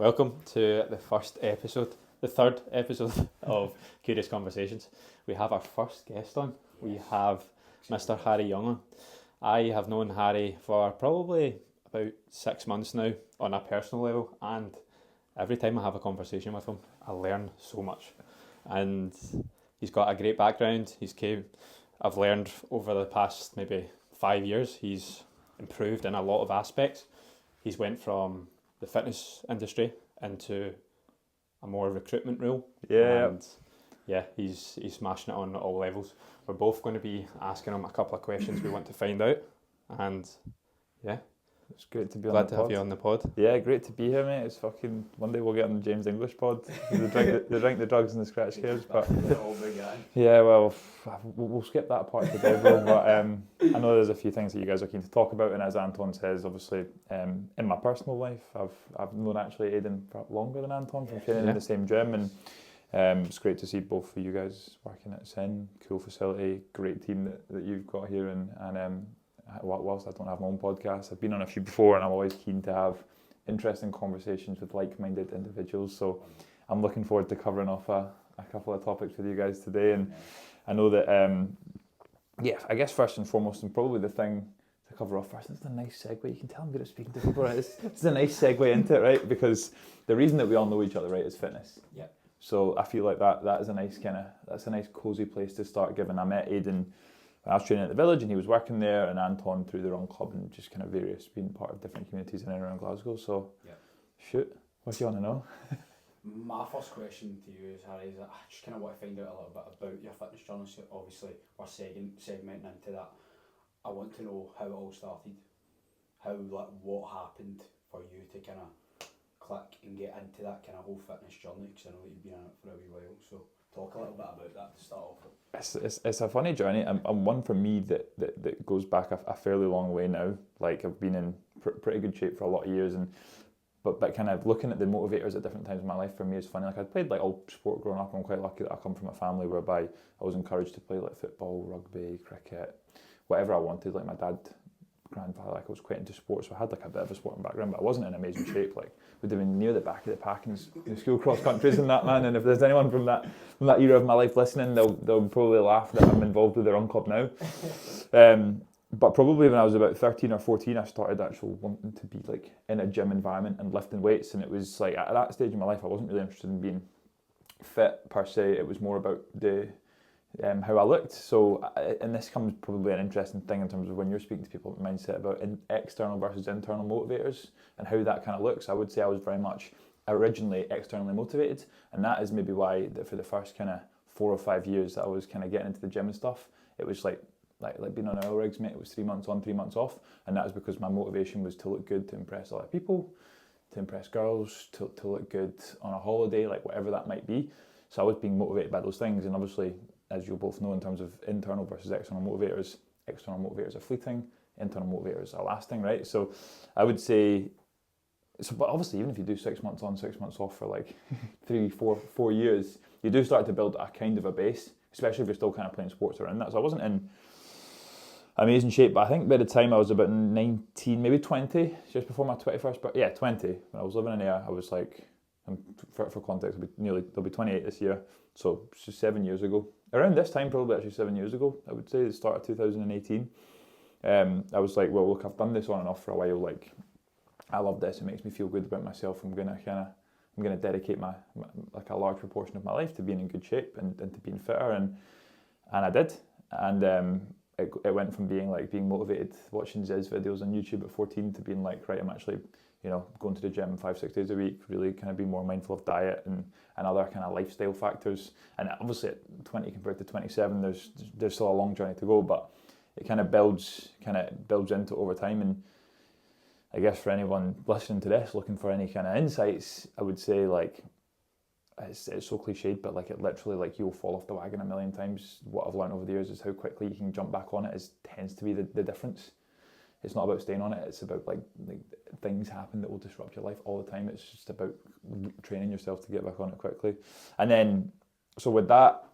Welcome to the third episode of Curious Conversations. We have our first guest on. We have Mr. Harry Young on. I have known Harry for probably about 6 months now on a personal level, and every time I have a conversation with him, I learn so much. And he's got a great background. I've learned over the past maybe 5 years, he's improved in a lot of aspects. He's went from the fitness industry into a more recruitment role. And he's smashing it on all levels. We're both going to be asking him a couple of questions we want to find out. And yeah, it's great to be glad to have you on the pod. Yeah, great to be here, mate. It's fucking one day we'll get on the James English pod. They drink the drugs and the scratch cares, but yeah, well, we'll skip that part today, bro. But I know there's a few things that you guys are keen to talk about, and as Anton says, obviously, in my personal life, I've known actually Aidan for longer than Anton from training in the same gym, and it's great to see both of you guys working at Sin. Cool facility, great team that you've got here, and whilst I don't have my own podcast, I've been on a few before, and I'm always keen to have interesting conversations with like-minded individuals. So I'm looking forward to covering off a couple of topics with you guys today. And I know that, I guess first and foremost, and probably the thing to cover off first, it's a nice segue. You can tell I'm good at speaking to people, right? It's a nice segue into it, right? Because the reason that we all know each other, right, is fitness. Yeah. So I feel like that's a nice cozy place to start, given I met Aidan when I was training at the village and he was working there, and Anton through the Run Club, and just kind of being part of different communities in and around Glasgow. So, shoot, what do you want to know? My first question to you is, Harry, is that I just kind of want to find out a little bit about your fitness journey. So obviously, we're segmenting into that. I want to know how it all started, what happened for you to kind of click and get into that kind of whole fitness journey, because I know that you've been in it for a wee while. So talk a little bit about that to start off with. It's a funny journey, and one for me that goes back a fairly long way now. Like, I've been in pretty good shape for a lot of years, but kind of looking at the motivators at different times in my life for me is funny. Like, I'd played like all sport growing up. I'm quite lucky that I come from a family whereby I was encouraged to play like football, rugby, cricket, whatever I wanted. Like, my grandfather, like, I was quite into sports, so I had like a bit of a sporting background, but I wasn't in amazing shape. Like, would have been near the back of the pack in school cross countries and that, man. And if there's anyone from that era of my life listening, they'll probably laugh that I'm involved with the Run Club now. But probably when I was about 13 or 14, I started actually wanting to be like in a gym environment and lifting weights. And it was like, at that stage in my life, I wasn't really interested in being fit per se. It was more about how I looked. So, and this comes probably an interesting thing in terms of when you're speaking to people, mindset about external versus internal motivators and how that kind of looks. I would say I was very much originally externally motivated, and that is maybe why that for the first kind of 4 or 5 years that I was kind of getting into the gym and stuff, it was like being on oil rigs, mate. It was 3 months on, 3 months off, and that was because my motivation was to look good, to impress other people, to impress girls, to look good on a holiday, like whatever that might be. So I was being motivated by those things, and obviously, as you'll both know, in terms of internal versus external motivators are fleeting, internal motivators are lasting, right? So I would say, but obviously, even if you do 6 months on, 6 months off for like 3, 4 years, you do start to build a kind of a base, especially if you're still kind of playing sports around that. So I wasn't in amazing shape, but I think by the time I was about 19, maybe 20, just before my 21st, but 20, when I was living in Ayr, I was like, for context, they'll be 28 this year, so it's just 7 years ago. Around this time, probably actually 7 years ago, I would say, the start of 2018, I was like, well, look, I've done this on and off for a while. Like, I love this. It makes me feel good about myself. I'm gonna dedicate my like a large proportion of my life to being in good shape and to being fitter, and I did. And it went from being motivated watching Zez videos on YouTube at 14 to being like, right, I'm actually, going to the gym 5-6 days a week, really kind of being more mindful of diet and other kind of lifestyle factors. And obviously at 20 compared to 27, there's still a long journey to go, but it kind of builds into over time. And I guess for anyone listening to this, looking for any kind of insights, I would say, like, it's so cliched, but like, it literally, like, you'll fall off the wagon a million times. What I've learned over the years is how quickly you can jump back on it tends to be the difference. It's not about staying on it. It's about like things happen that will disrupt your life all the time. It's just about training yourself to get back on it quickly. And then, so with that,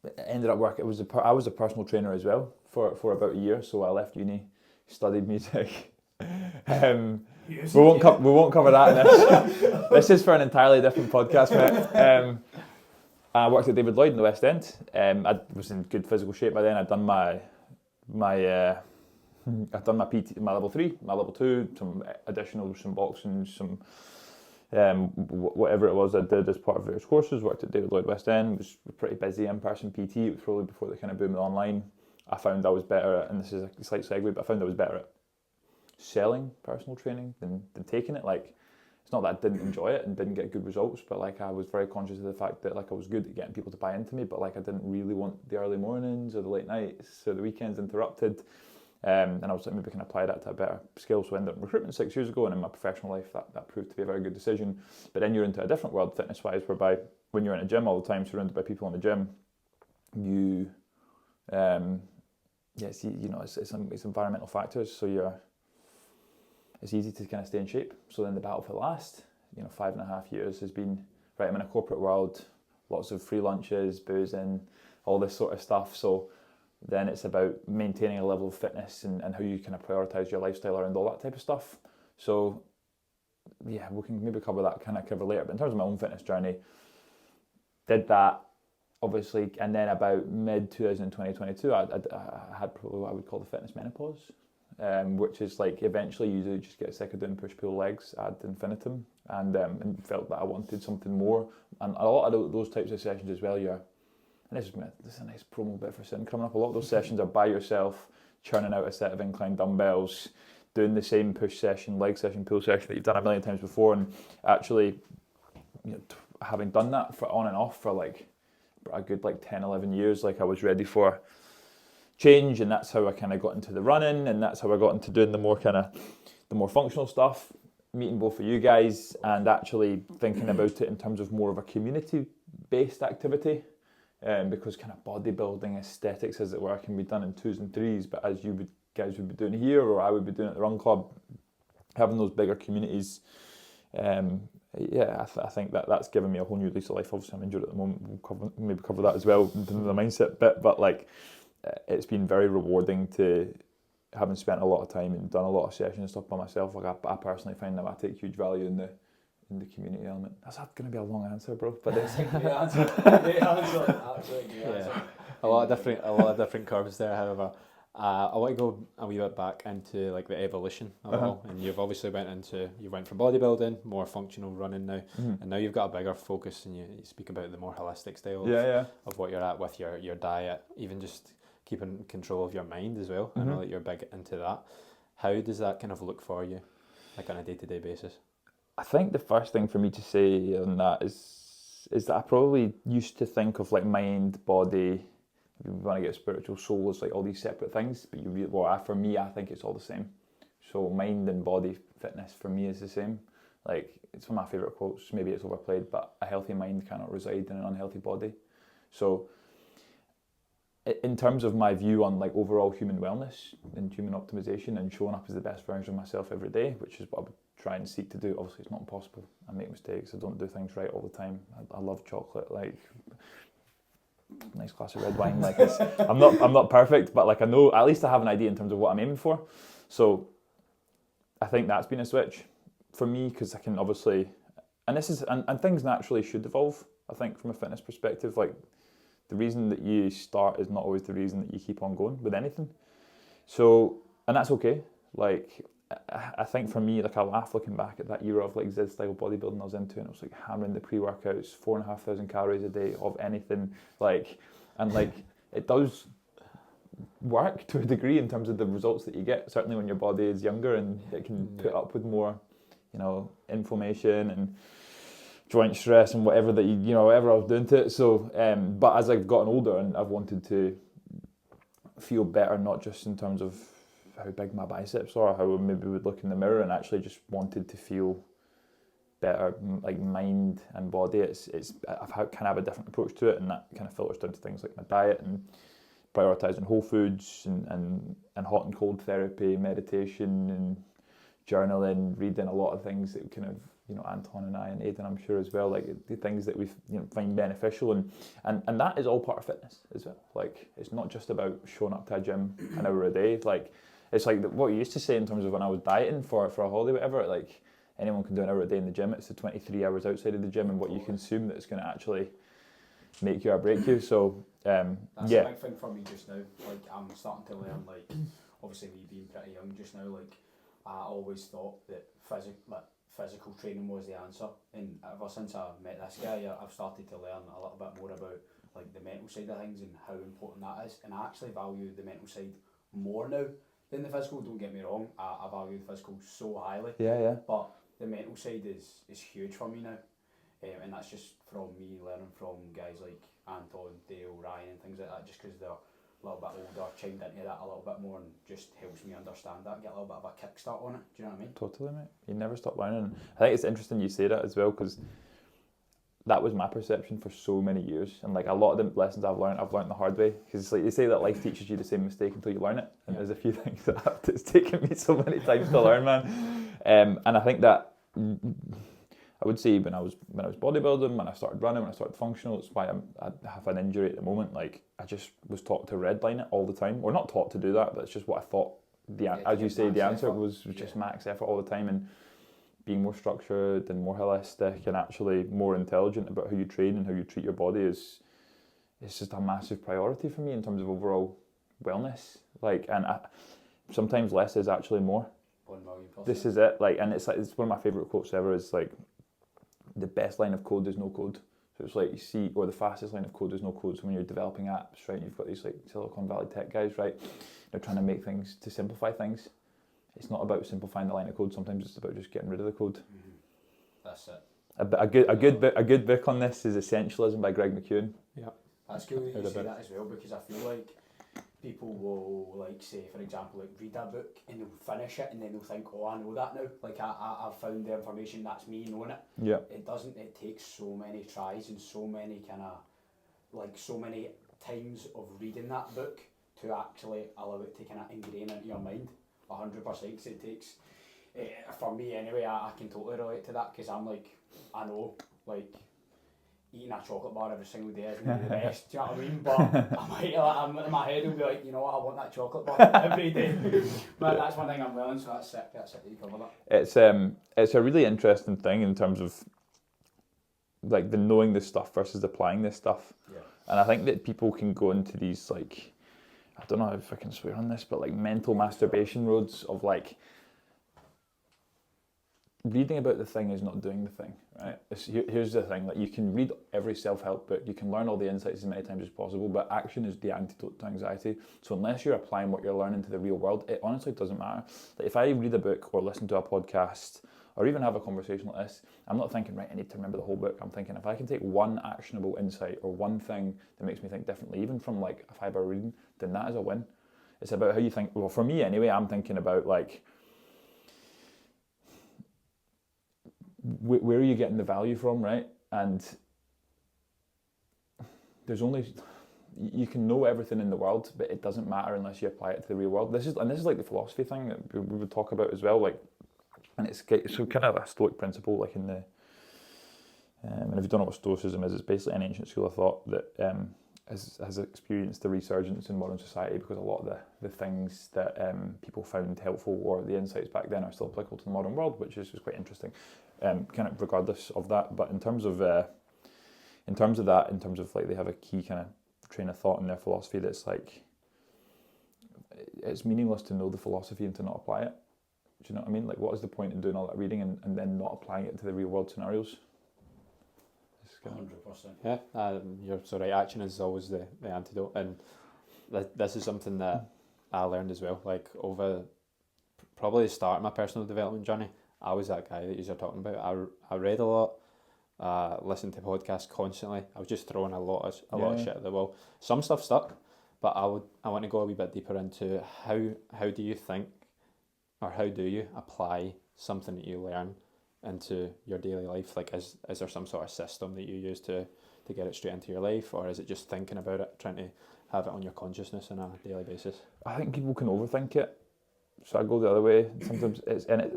it ended up working. I was a personal trainer as well for about a year. So I left uni, studied music, We won't cover that in this. This is for an entirely different podcast, mate. I worked at David Lloyd in the West End. I was in good physical shape by then. I'd done my PT, my level 3, my level 2, some additional, some boxing, some whatever it was I did as part of various courses. Worked at David Lloyd West End. Was pretty busy in-person PT. It was probably before the kind of boom of online. I found I was better at, and this is a slight segue, but I found I was better at selling personal training than taking it. Like, it's not that I didn't enjoy it and didn't get good results, but like I was very conscious of the fact that like I was good at getting people to buy into me, but like I didn't really want the early mornings or the late nights or the weekends interrupted. And I was like, maybe I can apply that to a better skill. So I ended up in recruitment 6 years ago, and in my professional life that proved to be a very good decision. But then you're into a different world fitness-wise, whereby when you're in a gym all the time, surrounded by people in the gym, you it's environmental factors, so it's easy to kind of stay in shape. So then the battle for the last 5.5 years has been, right, I'm in a corporate world, lots of free lunches, boozing, all this sort of stuff. So then it's about maintaining a level of fitness and how you kind of prioritise your lifestyle around all that type of stuff. So yeah, we can maybe cover later. But in terms of my own fitness journey, did that obviously, and then about mid-2022, I had probably what I would call the fitness menopause, which is like eventually you do just get sick of doing push-pull legs ad infinitum, and felt that I wanted something more. And a lot of those types of sessions as well, and this is a nice promo bit for Sin coming up. A lot of those sessions are by yourself, churning out a set of incline dumbbells, doing the same push session, leg session, pull session that you've done a million times before, and actually, having done that for on and off for like a good 10, 11 years, like I was ready for change, and that's how I kind of got into the running, and that's how I got into doing the more functional stuff, meeting both of you guys, and actually thinking about it in terms of more of a community-based activity. Because kind of bodybuilding aesthetics, as it were, can be done in 2s and 3s, but as guys would be doing here, or I would be doing at the Run Club, having those bigger communities, I think that's given me a whole new lease of life. Obviously, I'm injured at the moment. We'll maybe cover that as well in terms of the mindset bit, but like it's been very rewarding to having spent a lot of time and done a lot of sessions and stuff by myself. Like I personally find that I take huge value in the community element. That's going to be a long answer, bro. But it's Great answer. Great answer. Absolutely great answer. A lot of different curves there. However, I want to go a wee bit back into like the evolution of it all. And you've obviously you went from bodybuilding, more functional running now, and now you've got a bigger focus, and you speak about the more holistic style of what you're at with your diet, even just keeping control of your mind as well. I know that you're big into that. How does that kind of look for you, like on a day-to-day basis? I think the first thing for me to say on that is that I probably used to think of like mind, body, if you want to get spiritual, soul as like all these separate things, but for me, I think it's all the same. So mind and body fitness for me is the same. Like, it's one of my favourite quotes, maybe it's overplayed, but a healthy mind cannot reside in an unhealthy body. So in terms of my view on like overall human wellness and human optimization and showing up as the best version of myself every day, which is what I would try and seek to do. Obviously, it's not impossible. I make mistakes. I don't do things right all the time. I love chocolate. Like, nice glass of red wine. Like, I'm not perfect, but like I know at least I have an idea in terms of what I'm aiming for. So I think that's been a switch for me, because I can obviously, and things naturally should evolve. I think from a fitness perspective, like the reason that you start is not always the reason that you keep on going with anything. So, and that's okay. Like, I think for me, like I laugh looking back at that era of like Z style bodybuilding I was into, and it was like hammering the pre-workouts, 4,500 calories a day of anything, like, and like it does work to a degree in terms of the results that you get, certainly when your body is younger and it can put up with more, inflammation and joint stress and whatever that whatever I was doing to it. So, but as I've gotten older and I've wanted to feel better, not just in terms of how big my biceps are, how I maybe would look in the mirror, and actually just wanted to feel better, like mind and body. I've kind of have a different approach to it, and that kind of filters down to things like my diet and prioritising whole foods and hot and cold therapy, meditation and journaling, reading a lot of things that kind of Anton and I and Aidan, I'm sure as well, like the things that we find beneficial, and that is all part of fitness as well. Like, it's not just about showing up to a gym an hour a day. Like, It's like what you used to say in terms of when I was dieting for a holiday, whatever. Like anyone can do an hour a day in the gym. It's the 23 hours outside of the gym and what you consume that's going to actually make you or break you. So That's yeah. a big thing for me just now. Like I'm starting to learn. Like obviously me being pretty young just now. Like I always thought that physical training was the answer, and ever since I met this guy, I've started to learn a little bit more about like the mental side of things and how important that is. And I actually value the mental side more now than the physical. Don't get me wrong, I value the physical so highly. Yeah. But the mental side is huge for me now, and that's just from me learning from guys like Anton, Dale, Ryan, and things like that. Just because they're a little bit older, chimed into that a little bit more, and just helps me understand that, get a little bit of a kickstart on it. Do you know what I mean? Totally, mate. You never stop learning. I think it's interesting you say that as well, because that was my perception for so many years, and like a lot of the lessons I've learned the hard way, because it's like they say that life teaches you the same mistake until you learn it, and there's a few things that it's taken me so many times to learn, man. And I think that I would say when I was bodybuilding, when I started running, when I started functional, it's why I have an injury at the moment. Like I just was taught to redline it all the time, or not taught to do that, but it's just what I thought. As you say, the answer was just max effort all the time, and being more structured and more holistic and actually more intelligent about how you train and how you treat your body is just a massive priority for me in terms of overall wellness. Like, and sometimes less is actually more. 1,000,000%. This is it. Like, and it's one of my favorite quotes ever. Is like, the best line of code is no code. So it's like you see, or the fastest line of code is no code. So when you're developing apps, right, you've got these like Silicon Valley tech guys, right? They're trying to make things to simplify things. It's not about simplifying the line of code. Sometimes it's about just getting rid of the code. Mm-hmm. That's it. A good book on this is Essentialism by Greg McKeown. Yeah, that's cool that you say that as well, because I feel like people will like say, for example, like read a book and they'll finish it and then they'll think, oh, I know that now. Like I've found the information, that's me knowing it. Yeah. It doesn't. It takes so many tries and so many so many times of reading that book to actually allow it to kind of ingrain into your mind. 100%, because it takes, for me anyway, I can totally relate to that, because I'm like, I know, like, eating a chocolate bar every single day isn't the best, do you know what I mean? But I'm in my head, I'll be like, you know what, I want that chocolate bar every day. But that's one thing I'm willing, so that's sick that you cover that. It's a really interesting thing in terms of like the knowing this stuff versus applying this stuff. Yeah. And I think that people can go into these like, I don't know if I can swear on this, but like mental masturbation roads of like reading about the thing is not doing the thing, right? Here's the thing, like you can read every self-help book, you can learn all the insights as many times as possible, but action is the antidote to anxiety. So unless you're applying what you're learning to the real world, it honestly doesn't matter. Like if I read a book or listen to a podcast or even have a conversation like this, I'm not thinking, right, I need to remember the whole book. I'm thinking if I can take one actionable insight or one thing that makes me think differently, even from like a 5 hour reading, then that is a win. It's about how you think. Well, for me anyway, I'm thinking about like, where are you getting the value from, right? And there's only, you can know everything in the world, but it doesn't matter unless you apply it to the real world. This is like the philosophy thing that we would talk about as well, like, and it's kind of a Stoic principle, like in the, and if you don't know what Stoicism is, it's basically an ancient school of thought that has experienced the resurgence in modern society, because a lot of the things that people found helpful or the insights back then are still applicable to the modern world, which is just quite interesting, kind of regardless of that. But in terms of like they have a key kind of train of thought in their philosophy that's like, it's meaningless to know the philosophy and to not apply it. Do you know what I mean? Like, what is the point in doing all that reading and then not applying it to the real world scenarios? 100%. Yeah, you're so right. Action is always the antidote, and this is something that I learned as well. Like over probably the start of my personal development journey, I was that guy that you're talking about. I read a lot, listened to podcasts constantly. I was just throwing a lot of shit at the wall. Some stuff stuck, but I want to go a wee bit deeper into how do you think, or how do you apply something that you learn into your daily life? Like, is there some sort of system that you use to get it straight into your life, or is it just thinking about it, trying to have it on your consciousness on a daily basis? I think people can overthink it, so I go the other way. Sometimes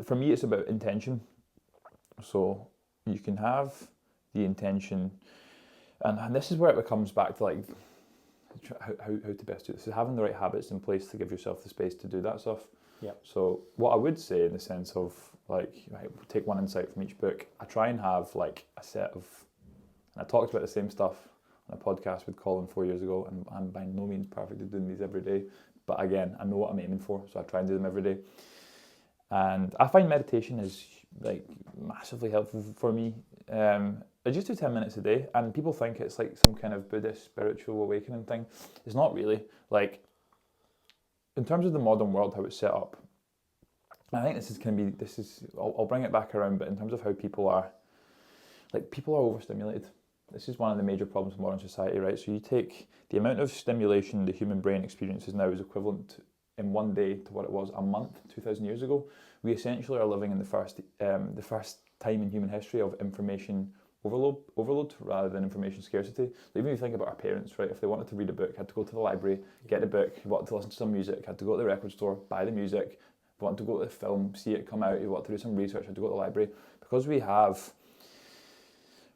for me it's about intention. So you can have the intention, and this is where it comes back to like how to best do this. Is having the right habits in place to give yourself the space to do that stuff. Yep. So what I would say in the sense of like, right, take one insight from each book, I try and have like a set of, and I talked about the same stuff on a podcast with Colin 4 years ago, and I'm by no means perfect at doing these every day, but again, I know what I'm aiming for, so I try and do them every day. And I find meditation is like massively helpful for me. I just do 10 minutes a day, and people think it's like some kind of Buddhist spiritual awakening thing. It's not really. Like, in terms of the modern world, how it's set up, I think I'll bring it back around, but in terms of how people are overstimulated. This is one of the major problems in modern society, right? So you take the amount of stimulation the human brain experiences now is equivalent in one day to what it was a month 2,000 years ago. We essentially are living in the first time in human history of information overload rather than information scarcity. So even if you think about our parents, right? If they wanted to read a book, had to go to the library, get the book. If they wanted to listen to some music, had to go to the record store, buy the music. If they wanted to go to the film, see it come out, if they wanted to do some research, had to go to the library. Because we have,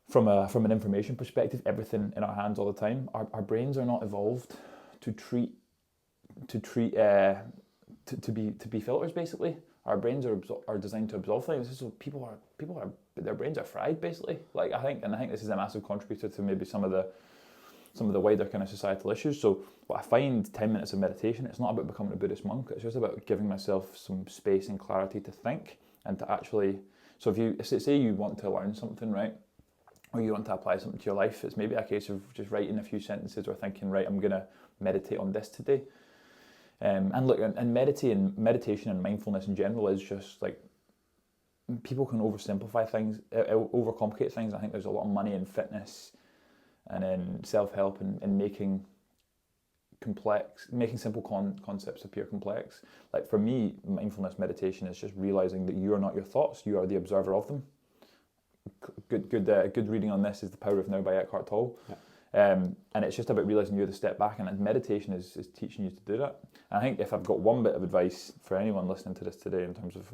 from an information perspective, everything in our hands all the time, our brains are not evolved to be filters. Basically, our brains are designed to absorb things. So their brains are fried basically. Like I think this is a massive contributor to maybe some of the wider kind of societal issues. So what I find 10 minutes of meditation, it's not about becoming a Buddhist monk. It's just about giving myself some space and clarity to think and to actually. So if you say you want to learn something, right? Or you want to apply something to your life, it's maybe a case of just writing a few sentences or thinking, right, I'm going to meditate on this today. And look, and meditation and mindfulness in general is just like, people can oversimplify things, overcomplicate things. I think there's a lot of money in fitness and in self-help and making simple concepts appear complex. Like for me, mindfulness meditation is just realizing that you are not your thoughts, you are the observer of them. Good reading on this is The Power of Now by Eckhart Tolle. Yeah. And it's just about realising you have to step back, and meditation is teaching you to do that. And I think if I've got one bit of advice for anyone listening to this today in terms of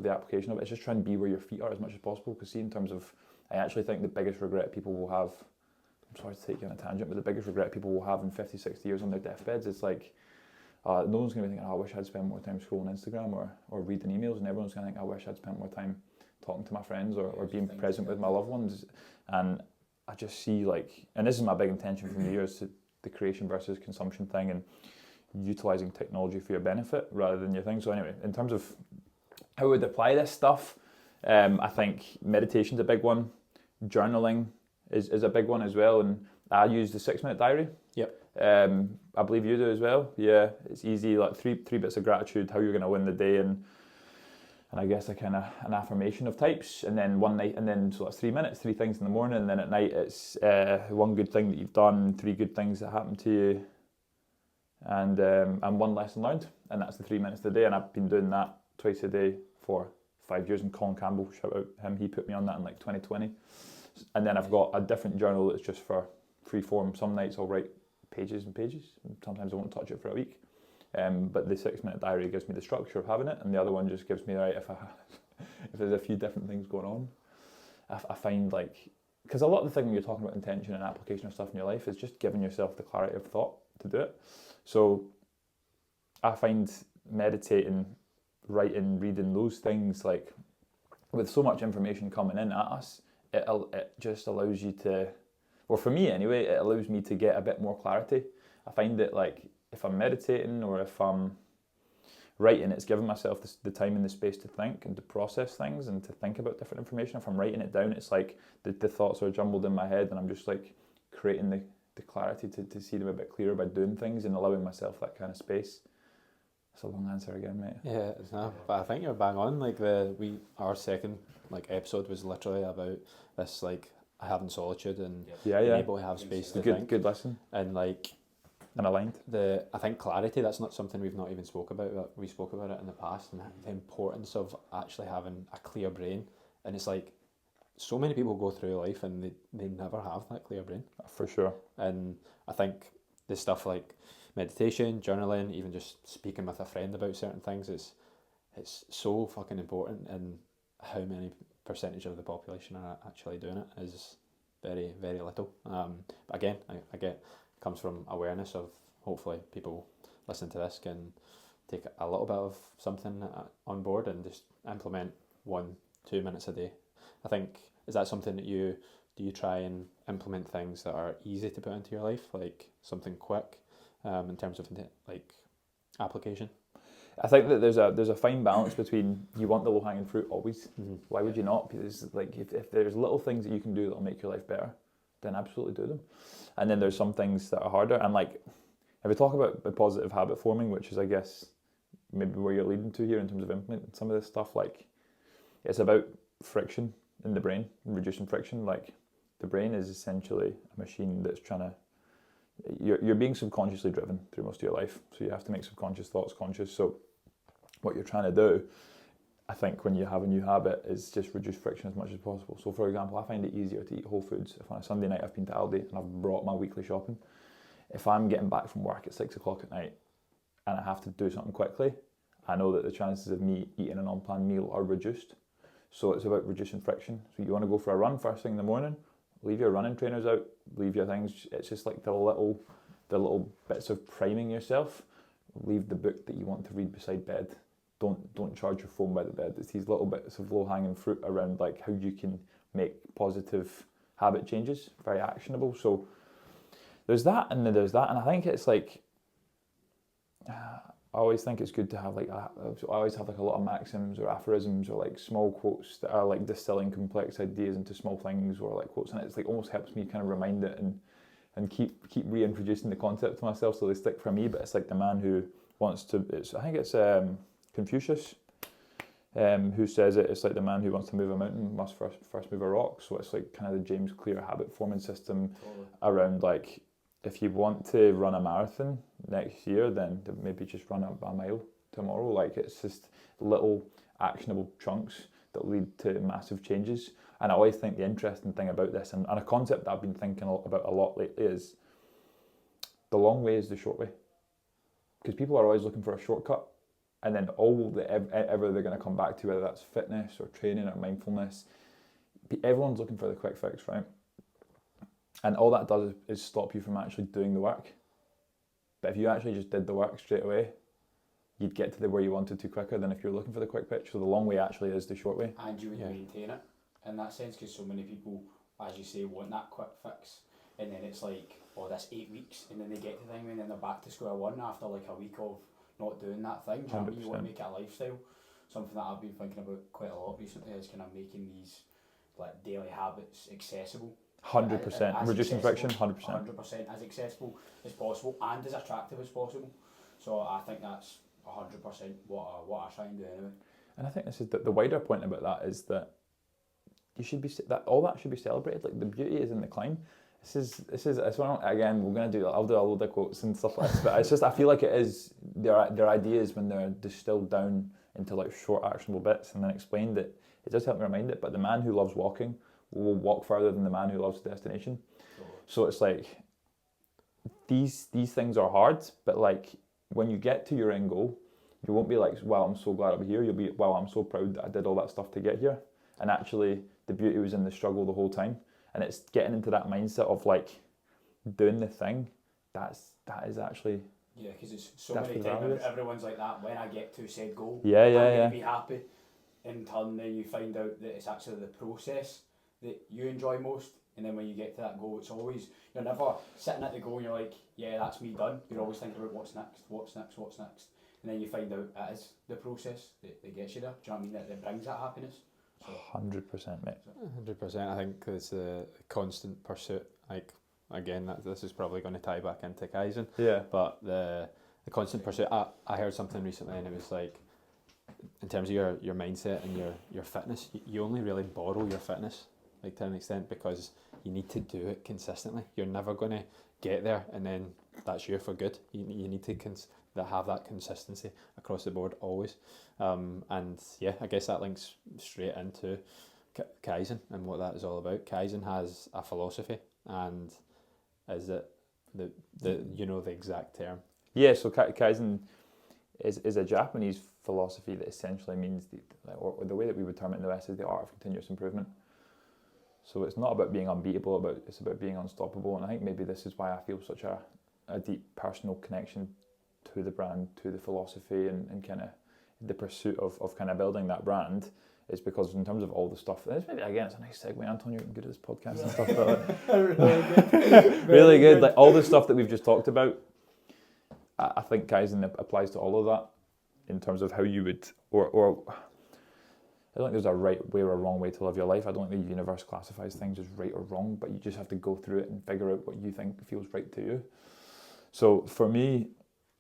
the application of it, it's just try and be where your feet are as much as possible. Because see, in terms of, I actually think the biggest regret people will have, I'm sorry to take you on a tangent, but the biggest regret people will have in 50, 60 years on their deathbeds is like, no one's going to be thinking, I wish I'd spent more time scrolling Instagram or reading emails, and everyone's going to think, I wish I'd spent more time talking to my friends or being present with my loved ones. And I just see like, and this is my big intention from the years, the creation versus consumption thing and utilising technology for your benefit rather than your thing. So anyway, in terms of how I would apply this stuff, I think meditation's a big one. Journaling is a big one as well. And I use the 6-minute diary. Yep. I believe you do as well. Yeah, it's easy, like three bits of gratitude, how you're going to win the day, and I guess an affirmation of types, and then one night, and then so that's 3 minutes, 3 things in the morning, and then at night it's one good thing that you've done, 3 good things that happened to you, and one lesson learned, and that's the 3 minutes a day. And I've been doing that twice a day for 5 years. And Colin Campbell, shout out him, he put me on that in like 2020. And then I've got a different journal that's just for free form. Some nights I'll write pages and pages, and sometimes I won't touch it for a week. But the 6-minute diary gives me the structure of having it, and the other one just gives me, right, if there's a few different things going on, I find like, because a lot of the thing when you're talking about intention and application of stuff in your life is just giving yourself the clarity of thought to do it. So I find meditating, writing, reading, those things, like with so much information coming in at us, it just allows you to, well for me anyway, it allows me to get a bit more clarity. I find that like, if I'm meditating or if I'm writing, it's giving myself the time and the space to think and to process things and to think about different information. If I'm writing it down, it's like the thoughts are jumbled in my head, and I'm just like creating the clarity to see them a bit clearer by doing things and allowing myself that kind of space. That's a long answer again, mate. Yeah, it's not, but I think you're bang on. Like our second episode was literally about this, like having solitude and being able to have space to think. Good lesson. And like, and aligned. I think clarity, that's not something we've not even spoke about. But we spoke about it in the past, and the importance of actually having a clear brain. And it's like, so many people go through life and they never have that clear brain. For sure. And I think the stuff like meditation, journaling, even just speaking with a friend about certain things, it's so fucking important. And how many percentage of the population are actually doing it is very, very little. But again, I get, comes from awareness of, hopefully people listening to this can take a little bit of something on board and just implement 1-2 minutes a day. I think, is that something that do you try and implement things that are easy to put into your life, like something quick, in terms of like application? I think that there's a fine balance between, you want the low hanging fruit always. Mm-hmm. Why would you not? Because like if there's little things that you can do that'll make your life better, then absolutely do them. And then there's some things that are harder. And like, if we talk about the positive habit forming, which is, I guess, maybe where you're leading to here in terms of implementing some of this stuff, like, it's about friction in the brain, reducing friction. Like, the brain is essentially a machine that's trying to, you're being subconsciously driven through most of your life. So you have to make subconscious thoughts conscious. So what you're trying to do, I think, when you have a new habit, is just reduce friction as much as possible. So for example, I find it easier to eat whole foods if on a Sunday night I've been to Aldi and I've brought my weekly shopping. If I'm getting back from work at 6 o'clock at night and I have to do something quickly, I know that the chances of me eating an unplanned meal are reduced. So it's about reducing friction. So you want to go for a run first thing in the morning, leave your running trainers out, leave your things. It's just like the little bits of priming yourself. Leave the book that you want to read beside bed. Don't charge your phone by the bed. It's these little bits of low-hanging fruit around like how you can make positive habit changes very actionable. So there's that, and then there's that, and I think it's like, I always think it's good to have like, I always have like a lot of maxims or aphorisms or like small quotes that are like distilling complex ideas into small things, or like quotes, and it's like almost helps me kind of remind it and keep reintroducing the concept to myself so they stick for me. But it's like the man who wants to, I think it's Confucius, who says it. It's like the man who wants to move a mountain must first move a rock. So it's like kind of the James Clear habit forming system around like, if you want to run a marathon next year, then maybe just run a mile tomorrow. Like, it's just little actionable chunks that lead to massive changes. And I always think the interesting thing about this, and a concept that I've been thinking about a lot lately, is the long way is the short way. Because people are always looking for a shortcut, and then all that ever they're going to come back to, whether that's fitness or training or mindfulness, everyone's looking for the quick fix, right? And all that does is stop you from actually doing the work. But if you actually just did the work straight away, you'd get to where you wanted to quicker than if you're looking for the quick fix. So the long way actually is the short way. And you would maintain it in that sense, because so many people, as you say, want that quick fix, and then it's like, oh, that's 8 weeks, and then they get to the thing, and then they're back to square one after like a week of not doing that thing. Do you know what I mean? You want to make it a lifestyle. Something that I've been thinking about quite a lot recently is kind of making these like daily habits accessible. 100%. Reducing friction, 100%. 100% as accessible as possible and as attractive as possible. So I think that's 100% what I try and do anyway. And I think this is the wider point about that is that you should be all that should be celebrated. Like, the beauty is in the climb. This is again, we're gonna do, I'll do a load of quotes and stuff like this, but it's just, I feel like it is their ideas when they're distilled down into like short actionable bits and then explained, it does help me remind it. But the man who loves walking will walk further than the man who loves the destination. So it's like, these things are hard, but like, when you get to your end goal, you won't be like, wow, I'm so glad I'm here. You'll be, wow, I'm so proud that I did all that stuff to get here. And actually, the beauty was in the struggle the whole time. And it's getting into that mindset of like doing the thing. That is actually, yeah, because it's so many times everyone's like that. When I get to said goal, I'm gonna be happy. In turn, then you find out that it's actually the process that you enjoy most. And then when you get to that goal, it's always, you're never sitting at the goal and you're like, yeah, that's me done. You're always thinking about what's next. And then you find out it is the process that gets you there. Do you know what I mean? That brings that happiness. 100%, mate. 100%. I think it's a constant pursuit. Like, again, this is probably going to tie back into Kaizen. Yeah. But the constant pursuit. I heard something recently, and it was like, in terms of your mindset and your fitness, you only really borrow your fitness, like, to an extent, because you need to do it consistently. You're never going to get there and then that's you for good. You need to have that consistency across the board always. And yeah, I guess that links straight into Kaizen and what that is all about. Kaizen has a philosophy, and is it the exact term? Yeah, so Kaizen is a Japanese philosophy that essentially means or the way that we would term it in the West is the art of continuous improvement. So it's not about being unbeatable, it's about being unstoppable. And I think maybe this is why I feel such a deep personal connection to the brand, to the philosophy, and kind of the pursuit of kind of building that brand is because in terms of all the stuff, and it's maybe again it's a nice segue, Antonio, you're good at this podcast and stuff, but Really good. really good. Like all the stuff that we've just talked about, I think Kaizen applies to all of that in terms of how you would, or I don't think there's a right way or a wrong way to live your life. I don't think the universe classifies things as right or wrong, but you just have to go through it and figure out what you think feels right to you. So for me,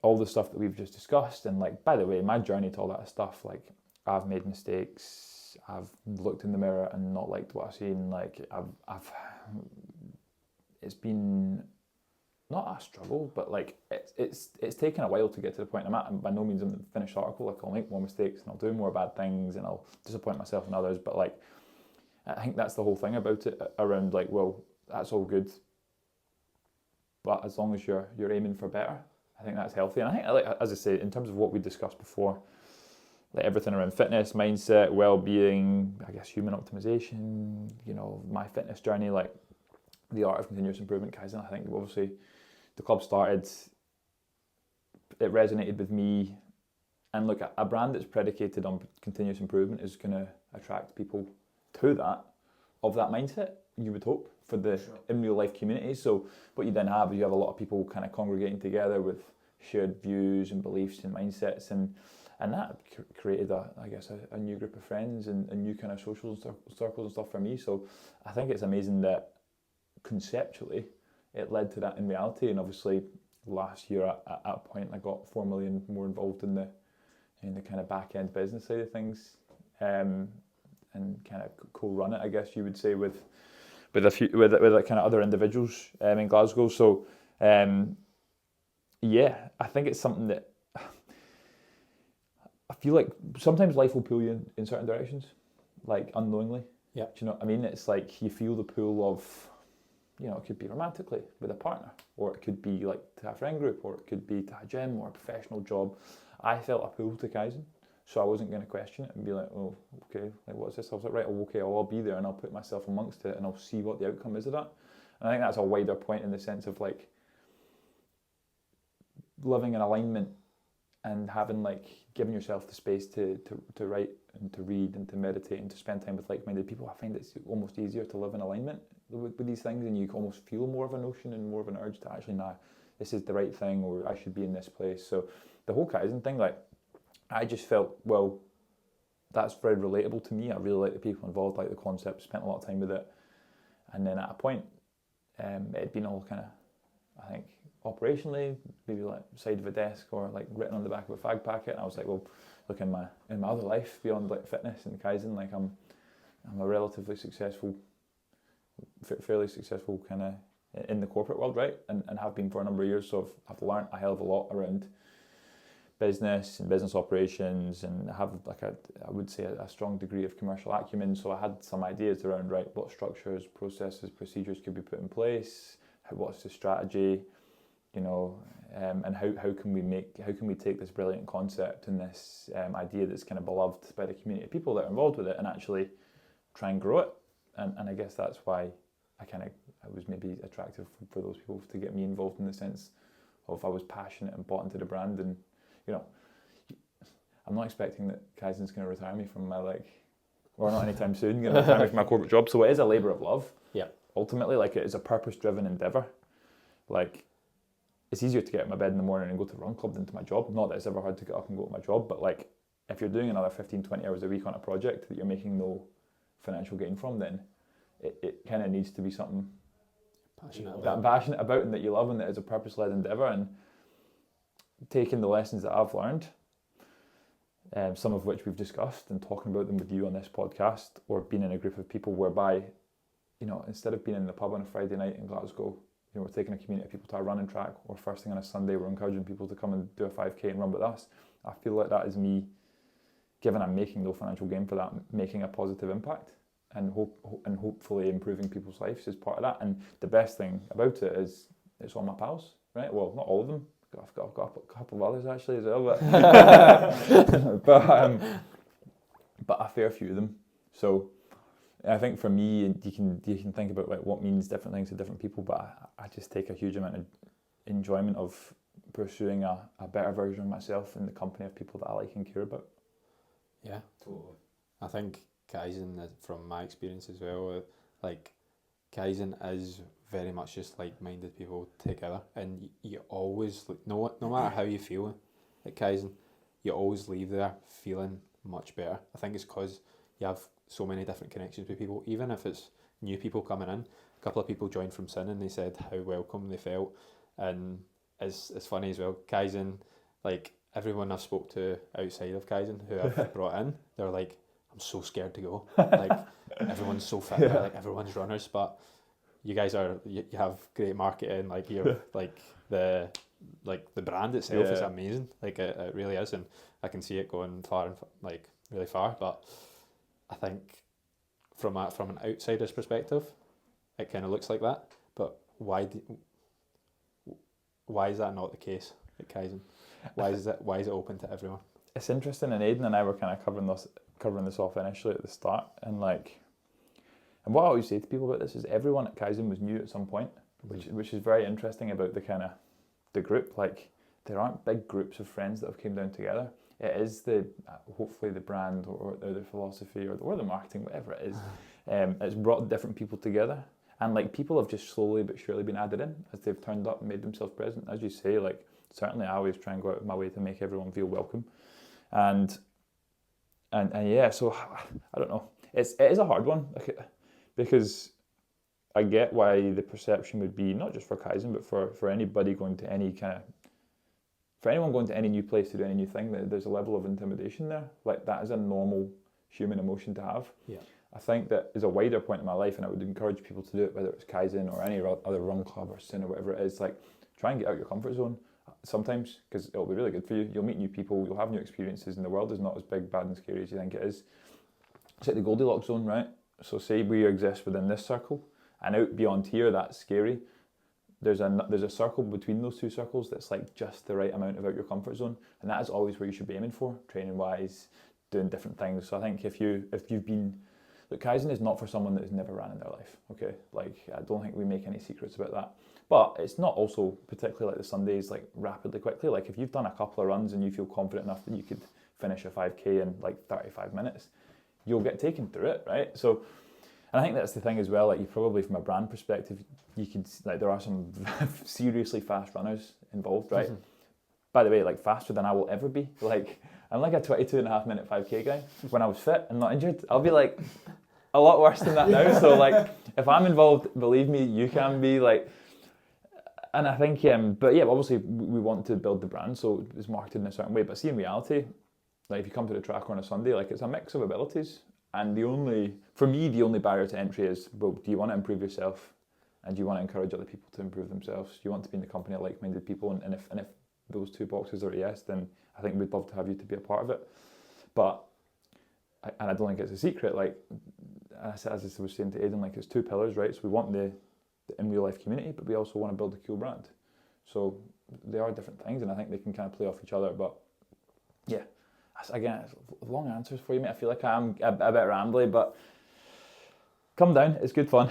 all the stuff that we've just discussed, and like, by the way, my journey to all that stuff, like I've made mistakes, I've looked in the mirror and not liked what I've seen, like I've it's been not a struggle, but like it's taken a while to get to the point I'm at, and by no means I'm the finished article. Like I'll make more mistakes and I'll do more bad things and I'll disappoint myself and others, but like I think that's the whole thing about it, around like, well, that's all good, but as long as you're aiming for better, I think that's healthy. And I think, like, as I say, in terms of what we discussed before, like everything around fitness, mindset, well-being, I guess human optimization, you know, my fitness journey, like the art of continuous improvement, Kaizen, I think obviously the club started, it resonated with me. And look, a brand that's predicated on continuous improvement is going to attract people to that, of that mindset, you would hope, for the in real life community. So what you then have is you have a lot of people kind of congregating together with shared views and beliefs and mindsets, and that created a new group of friends and new kind of social circles and stuff for me. So I think it's amazing that conceptually it led to that in reality. And obviously last year at a point I got 4 million more involved in the kind of back end business side of things, and kind of co-run it, I guess you would say, with a few with kind of other individuals in Glasgow. So yeah, I think it's something that I feel like sometimes life will pull you in certain directions, like unknowingly. Yeah. Do you know what I mean? It's like you feel the pull of, you know, it could be romantically with a partner, or it could be like to a friend group, or it could be to a gym or a professional job. I felt a pull to Kaizen, so I wasn't going to question it and be like, oh, okay, like what's this? I was like, right, okay, I'll be there and I'll put myself amongst it and I'll see what the outcome is of that. And I think that's a wider point in the sense of like living in alignment and having like giving yourself the space to write and to read and to meditate and to spend time with like-minded people. I find it's almost easier to live in alignment with these things, and you almost feel more of a notion and more of an urge to actually, nah, this is the right thing, or I should be in this place. So the whole Kaizen thing, like, I just felt, well, that's very relatable to me. I really like the people involved, like the concept, spent a lot of time with it. And then at a point, it had been all kind of, I think, operationally, maybe like side of a desk or like written on the back of a fag packet. And I was like, well, look, in my other life beyond like fitness and Kaizen, like I'm a relatively successful, fairly successful kind of in the corporate world, right? And have been for a number of years. So I've learned a hell of a lot around business and business operations, and have like I would say a strong degree of commercial acumen. So I had some ideas around, right, what structures, processes, procedures could be put in place, what's the strategy, you know, and how can we take this brilliant concept and this idea that's kind of beloved by the community of people that are involved with it and actually try and grow it. And I guess that's why I was maybe attractive for those people to get me involved, in the sense of I was passionate and bought into the brand. And you know, I'm not expecting that Kaizen's going to retire me from my or not anytime soon, going to retire me from my corporate job. So it is a labour of love. Yeah. Ultimately, like, it is a purpose-driven endeavour. Like, it's easier to get out of my bed in the morning and go to Run Club than to my job. Not that it's ever hard to get up and go to my job, but like, if you're doing another 15, 20 hours a week on a project that you're making no financial gain from, then it kind of needs to be something passionate about and that you love, and that is a purpose-led endeavour. And taking the lessons that I've learned, some of which we've discussed, and talking about them with you on this podcast, or being in a group of people whereby, you know, instead of being in the pub on a Friday night in Glasgow, you know, we're taking a community of people to a running track, or first thing on a Sunday we're encouraging people to come and do a 5k and run with us. I feel like that is me, given I'm making no financial gain for that, making a positive impact, and hopefully improving people's lives is part of that. And the best thing about it is it's all my pals, right? Well, not all of them. I've got a couple of others actually as well, but a fair few of them. So I think for me, you can think about like what means different things to different people, but I just take a huge amount of enjoyment of pursuing a better version of myself in the company of people that I like and care about. Yeah, Totally. I think Kaizen, from my experience as well, like Kaizen is very much just like-minded people together, and you always, like, no matter how you feel at Kaizen, you always leave there feeling much better. I think it's because you have so many different connections with people, even if it's new people coming in. A couple of people joined from Sin and they said how welcome they felt, and it's funny as well. Kaizen, like everyone I've spoke to outside of Kaizen who I've brought in, they're like, I'm so scared to go. Like everyone's so fit, there, like everyone's runners, but you guys you have great marketing. Like you're like the brand itself is amazing. Like it really is, and I can see it going far and like really far. But I think from an outsider's perspective, it kind of looks like that. But why is that not the case at Kaizen? Why is it open to everyone? It's interesting, and Aidan and I were kind of covering this off initially at the start, and what I always say to people about this is everyone at Kaizen was new at some point, which is very interesting about the group. Like there aren't big groups of friends that have came down together. It is hopefully the brand or the philosophy or the marketing, whatever it is. It's brought different people together, and like people have just slowly but surely been added in as they've turned up and made themselves present. As you say, like certainly I always try and go out of my way to make everyone feel welcome, and yeah. So I don't know. It is a hard one. Because I get why the perception would be not just for Kaizen, but for anybody going to anyone going to any new place to do any new thing, that there's a level of intimidation there. Like that is a normal human emotion to have. Yeah. I think that is a wider point in my life, and I would encourage people to do it, whether it's Kaizen or any other run club or Sin or whatever it is. Like try and get out your comfort zone sometimes, because it'll be really good for you. You'll meet new people, you'll have new experiences, and the world is not as big, bad, and scary as you think it is. It's like the Goldilocks zone, right? So say we exist within this circle, and out beyond here, that's scary. There's a circle between those two circles that's like just the right amount of out your comfort zone, and that is always where you should be aiming for, training wise, doing different things. So I think if you've been, look, Kaizen is not for someone that has never ran in their life. Okay, like I don't think we make any secrets about that. But it's not also particularly like the Sundays, like rapidly, quickly. Like if you've done a couple of runs and you feel confident enough that you could finish a 5K in like 35 minutes. You'll get taken through it, right? So, and I think that's the thing as well. Like you probably, from a brand perspective, you could like there are some seriously fast runners involved, right? Mm-hmm. By the way, like faster than I will ever be. Like I'm like a 22.5-minute 5K guy. When I was fit and not injured, I'll be like a lot worse than that now. So like if I'm involved, believe me, you can be like. And I think, but yeah, obviously we want to build the brand, so it's marketed in a certain way. But see, in reality. Like if you come to the track on a Sunday, like it's a mix of abilities, and the only barrier to entry is, well, do you want to improve yourself, and do you want to encourage other people to improve themselves? Do you want to be in the company of like-minded people? And if those two boxes are yes, then I think we'd love to have you to be a part of it. But I don't think it's a secret. Like as I was saying to Aidan, like it's two pillars, right? So we want the in real life community, but we also want to build a cool brand. So they are different things, and I think they can kind of play off each other. But yeah. Again, long answers for you, mate. I feel like I'm a bit rambly, but come down. It's good fun.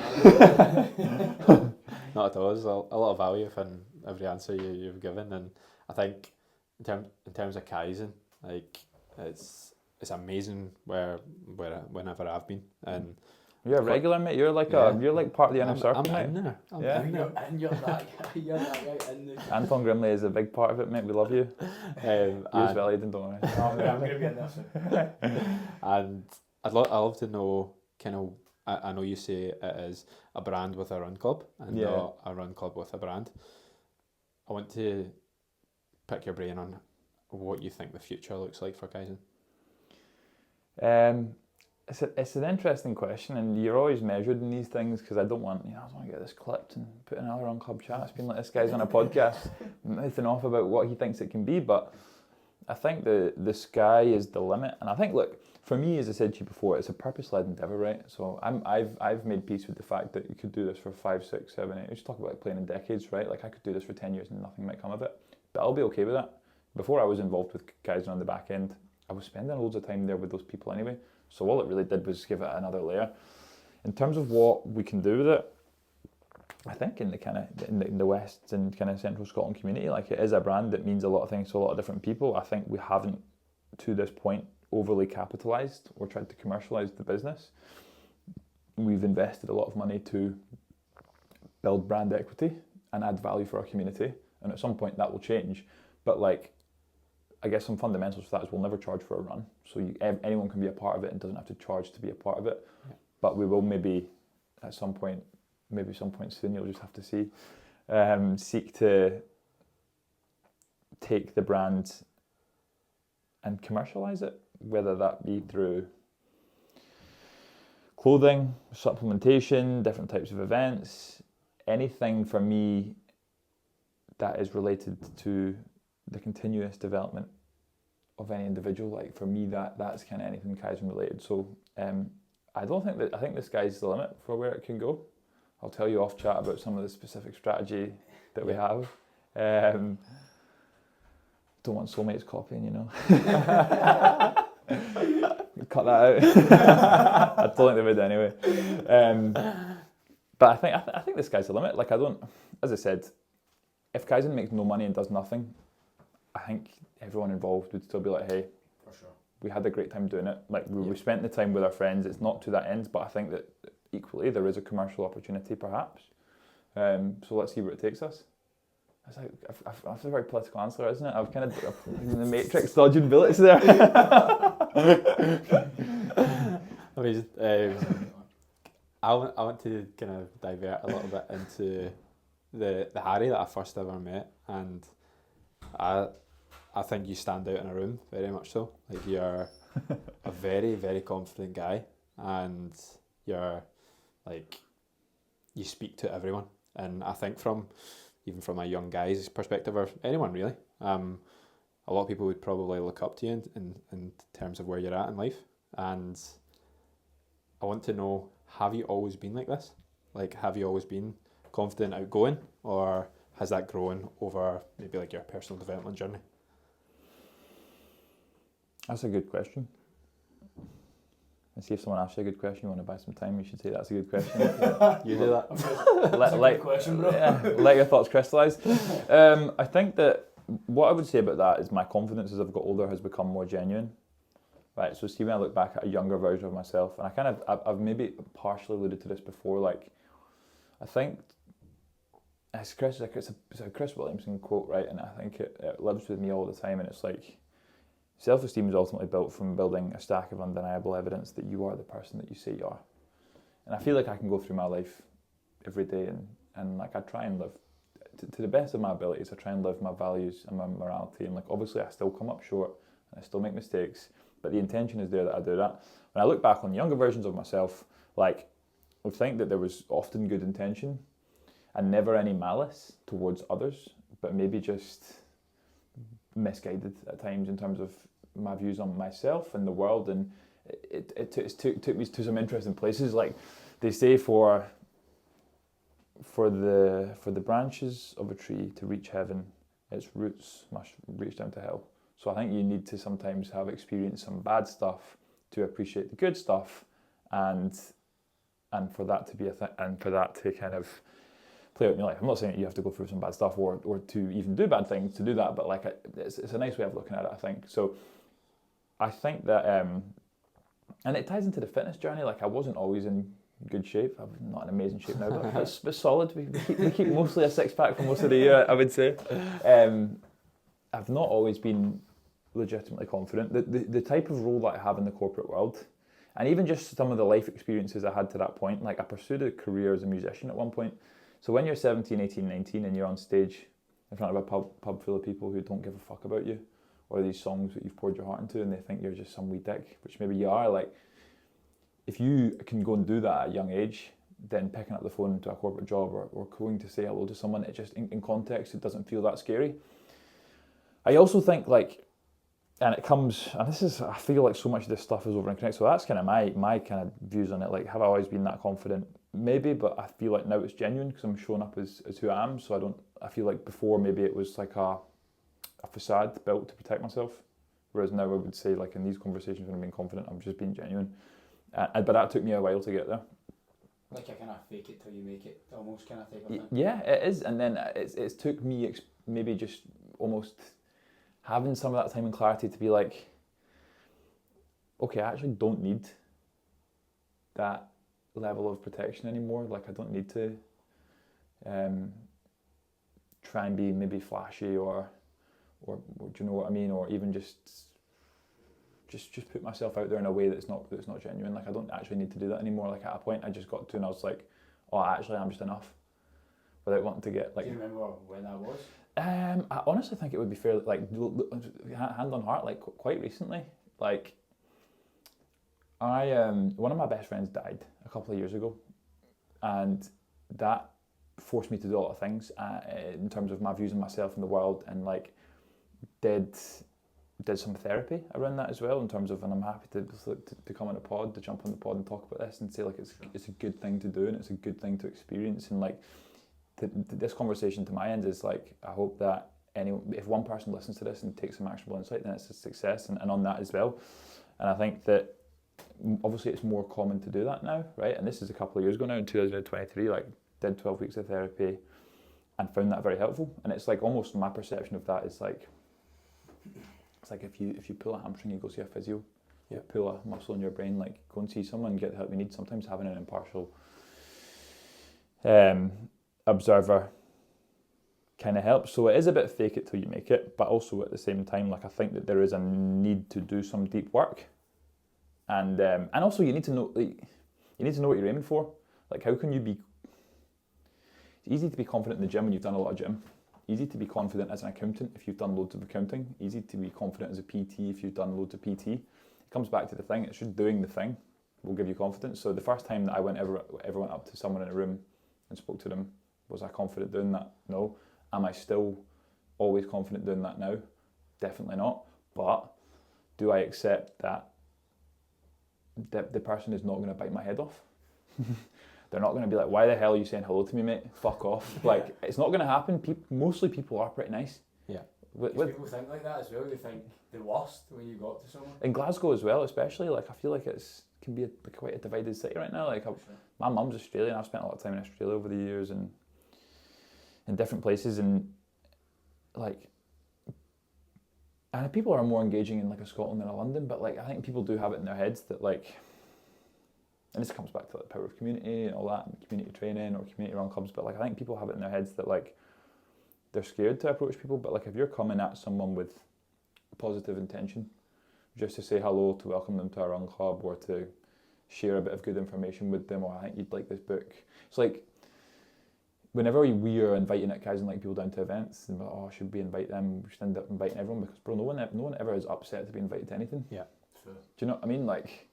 Not at all. There's a lot of value in every answer you've given, and I think in terms of Kaizen, like it's amazing whenever I've been, and you're a regular, mate. You're like part of the inner circle, mate. I'm in there. You're that guy in there. Anton Grimley is a big part of it, mate. We love you. You as well, Aidan, don't worry. I'm going to be in there soon. And I'd love to know kind of. I know you say it is a brand with a run club, and not a run club with a brand. I want to pick your brain on what you think the future looks like for Kaizen. It's an interesting question, and you're always measured in these things, because I don't want to get this clipped and put another on Club Chat. It's been like this guy's on a podcast mouthing off about what he thinks it can be, but I think the sky is the limit. And I think, look, for me, as I said to you before, it's a purpose-led endeavour, right? So I've made peace with the fact that you could do this for 5, 6, 7, 8. Just talk about like playing in decades, right? Like I could do this for 10 years and nothing might come of it, but I'll be okay with that. Before I was involved with Kaizen on the back end, I was spending loads of time there with those people anyway. So all it really did was give it another layer. In terms of what we can do with it, I think in the kind of in the West and kind of Central Scotland community, like it is a brand that means a lot of things to a lot of different people. I think we haven't, to this point, overly capitalised or tried to commercialise the business. We've invested a lot of money to build brand equity and add value for our community, and at some point that will change. But like, I guess some fundamentals for that is we'll never charge for a run, so anyone can be a part of it and doesn't have to charge to be a part of it. Yeah. But we will maybe at some point, maybe some point soon, you'll just have to see, seek to take the brand and commercialise it, whether that be through clothing, supplementation, different types of events, anything for me that is related to the continuous development of any individual. Like for me, that's kind of anything Kaizen related. So I think the sky's the limit for where it can go. I'll tell you off chat about some of the specific strategy that we have. Don't want soulmates copying, you know. Cut that out. I don't think they would anyway. But I think the sky's the limit. Like as I said, if Kaizen makes no money and does nothing, I think everyone involved would still be like, hey, for sure, we had a great time doing it. Like we spent the time with our friends. It's not to that end, but I think that equally there is a commercial opportunity perhaps. So let's see where it takes us. That's a very political answer, isn't it? I've kind of in the Matrix dodging bullets there. Amazing. I want to kind of divert a little bit into the Harry that I first ever met, and I think you stand out in a room very much so. Like you're a very, very confident guy, and you're like, you speak to everyone, and I think even from a young guy's perspective, or anyone really, a lot of people would probably look up to you in terms of where you're at in life. And I want to know, have you always been like this? Like, have you always been confident, outgoing, or has that grown over maybe like your personal development journey? That's a good question. And see if someone asks you a good question, you want to buy some time, you should say that's a good question. You do that. Good question, bro. Yeah, let your thoughts crystallise. I think that what I would say about that is my confidence as I've got older has become more genuine. Right, so see, when I look back at a younger version of myself, and I've maybe partially alluded to this before, like, I think it's a Chris Williamson quote, right, and I think it lives with me all the time, and it's like, self-esteem is ultimately built from building a stack of undeniable evidence that you are the person that you say you are. And I feel like I can go through my life every day and like I try and live to the best of my abilities. I try and live my values and my morality, and like obviously I still come up short and I still make mistakes, but the intention is there that I do that. When I look back on younger versions of myself, like I would think that there was often good intention and never any malice towards others, but maybe just misguided at times in terms of my views on myself and the world, and it took me to some interesting places. Like they say, for the branches of a tree to reach heaven, its roots must reach down to hell. So I think you need to sometimes have experienced some bad stuff to appreciate the good stuff, and for that to be a thing, and for that to kind of play out in your life. I'm not saying that you have to go through some bad stuff or to even do bad things to do that, but like it's a nice way of looking at it, I think. So I think that, and it ties into the fitness journey. Like I wasn't always in good shape. I'm not in amazing shape now, but it's solid. We keep mostly a six pack for most of the year, I would say. I've not always been legitimately confident. The type of role that I have in the corporate world, and even just some of the life experiences I had to that point, like I pursued a career as a musician at one point. So when you're 17, 18, 19 and you're on stage in front of a pub full of people who don't give a fuck about you, or these songs that you've poured your heart into and they think you're just some wee dick, which maybe you are, like, if you can go and do that at a young age, then picking up the phone to a corporate job or going to say hello to someone, it just, in context, it doesn't feel that scary. I also think, like, and it comes, and this is, I feel like so much of this stuff is over and connected, so that's kind of my kind of views on it. Like, have I always been that confident? Maybe, but I feel like now it's genuine because I'm showing up as who I am, so I feel like before maybe it was like a facade built to protect myself, whereas now I would say, like, in these conversations when I'm being confident, I'm just being genuine. But that took me a while to get there. Like a kind of fake it till you make it, almost kind of type of thing. Yeah, it is. And then it's took me maybe just almost having some of that time and clarity to be like, okay, I actually don't need that level of protection anymore. Like I don't need to try and be maybe flashy or do you know what I mean? Or even just put myself out there in a way that's not genuine. Like I don't actually need to do that anymore. Like at a point I just got to and I was like, oh, actually I'm just enough, without wanting to get like. Do you remember when that was? I honestly think it would be fairly like hand on heart, like quite recently. Like I one of my best friends died a couple of years ago, and that forced me to do a lot of things in terms of my views on myself and the world, and like did some therapy around that as well in terms of, and I'm happy to come on a pod, to jump on the pod and talk about this and say like it's a good thing to do and it's a good thing to experience, and like this conversation to my end is like, I hope that if one person listens to this and takes some actionable insight, then it's a success, and on that as well. And I think that obviously it's more common to do that now, right? And this is a couple of years ago now, in 2023, like did 12 weeks of therapy and found that very helpful. And it's like almost my perception of that is like, it's like if you pull a hamstring, you go see a physio. You pull a muscle in your brain, like go and see someone, get the help you need. Sometimes having an impartial observer kind of helps. So it is a bit fake it till you make it, but also at the same time, like I think that there is a need to do some deep work, and also you need to know what you're aiming for. Like how can you be? It's easy to be confident in the gym when you've done a lot of gym. Easy to be confident as an accountant if you've done loads of accounting. Easy to be confident as a PT if you've done loads of PT. It comes back to the thing. It's just doing the thing will give you confidence. So the first time that I ever went up to someone in a room and spoke to them, was I confident doing that? No. Am I still always confident doing that now? Definitely not. But do I accept that the person is not going to bite my head off? They're not going to be like, why the hell are you saying hello to me, mate? Fuck off. Like, it's not going to happen. Mostly people are pretty nice. Yeah. People think like that as well. They think the worst when you go up to someone. In Glasgow as well, especially, like I feel like can be quite a divided city right now. Like my mum's Australian. I've spent a lot of time in Australia over the years and in different places, and like, and people are more engaging in like a Scotland than a London. But like, I think people do have it in their heads that like. And this comes back to like the power of community and all that, and community training or community run clubs, but like I think people have it in their heads that like they're scared to approach people, but like if you're coming at someone with positive intention, just to say hello, to welcome them to a run club, or to share a bit of good information with them, or I think you'd like this book. It's like whenever we are inviting at Kaizen like people down to events, and we're like, oh, should we invite them? We should end up inviting everyone, because bro, no one ever is upset to be invited to anything. Yeah. True. Do you know what I mean? Like,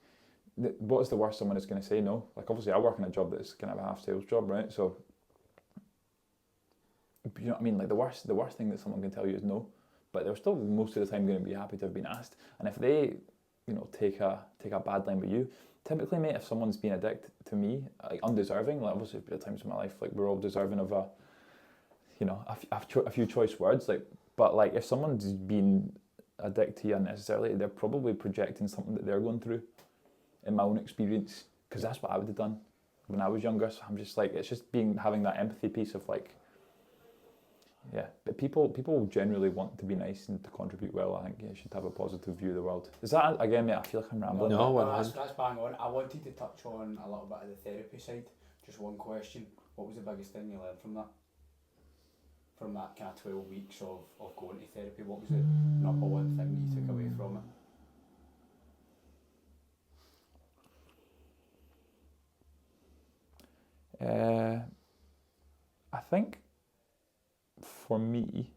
what is the worst someone is going to say no? Like obviously I work in a job that's kind of a half sales job, right? So you know what I mean? Like the worst thing that someone can tell you is no, but they're still most of the time going to be happy to have been asked. And if they, you know, take a bad line with you, typically, mate, if someone's been a dick to me, like undeserving, like obviously there are times in my life like we're all deserving of a few choice words, like, but like if someone's been a dick to you unnecessarily, they're probably projecting something that they're going through. In my own experience, because that's what I would have done when I was younger. So I'm just like, it's just having that empathy piece of like, yeah. But people generally want to be nice and to contribute well. I think you should have a positive view of the world. Is that, again, mate, I feel like I'm rambling. That's bang on. I wanted to touch on a little bit of the therapy side. Just one question: what was the biggest thing you learned from that? From that kind of 12 weeks of going to therapy, what was the number one thing that you took away from it? I think for me,